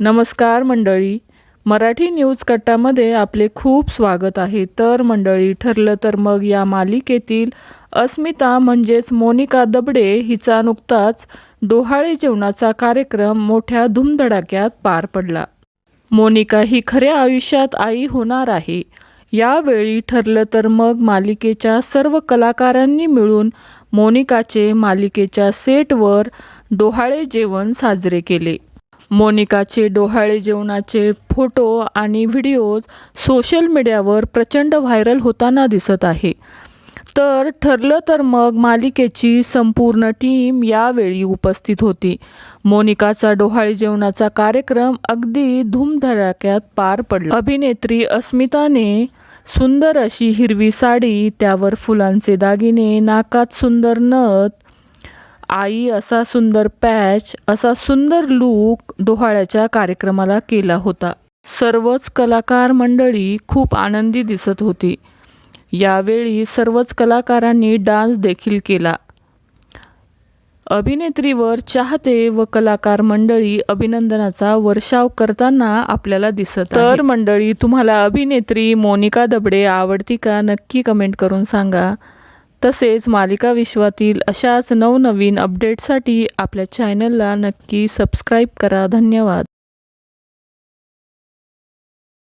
नमस्कार मंडळी, मराठी न्यूज कट्टामध्ये आपले खूप स्वागत आहे। तर मंडळी, ठरलं तर मग या मालिकेतील अस्मिता म्हणजेच मोनिका दबडे हिचा नुकताच डोहाळे जेवणाचा कार्यक्रम मोठ्या धुमधडाक्यात पार पडला। मोनिका ही खऱ्या आयुष्यात आई होणार आहे। यावेळी ठरलं तर मग मालिकेच्या सर्व कलाकारांनी मिळून मोनिकाचे मालिकेच्या सेटवर डोहाळे जेवण साजरे केले। मोनिकाचे डोहाळे जेवणाचे फोटो आणि व्हिडिओज सोशल मीडियावर प्रचंड व्हायरल होताना दिसत आहे। तर ठरलं तर मग मालिकेची संपूर्ण टीम यावेळी उपस्थित होती। मोनिकाचा डोहाळे जेवणाचा कार्यक्रम अगदी धूमधडाक्यात पार पडला। अभिनेत्री अस्मिताने सुंदर अशी हिरवी साडी, त्यावर फुलांचे दागिने, नाकात सुंदर नथ, आई असा सुंदर पॅच, असा सुंदर लूक डोहाळ्याच्या कार्यक्रमाला केला होता। सर्वच कलाकार मंडळी खूप आनंदी दिसत होती। यावेळी सर्वच कलाकारांनी डान्स देखील केला। अभिनेत्रीवर चाहते व कलाकार मंडळी अभिनंदनाचा वर्षाव करताना आपल्याला दिसत आहे। तर मंडळी, तुम्हाला अभिनेत्री मोनिका दबडे आवडती का? नक्की कमेंट करून सांगा। तसेच मालिका विश्वातील अशाच नवनवीन अपडेटसाठी आपल्या चॅनलला नक्की सबस्क्राईब करा। धन्यवाद।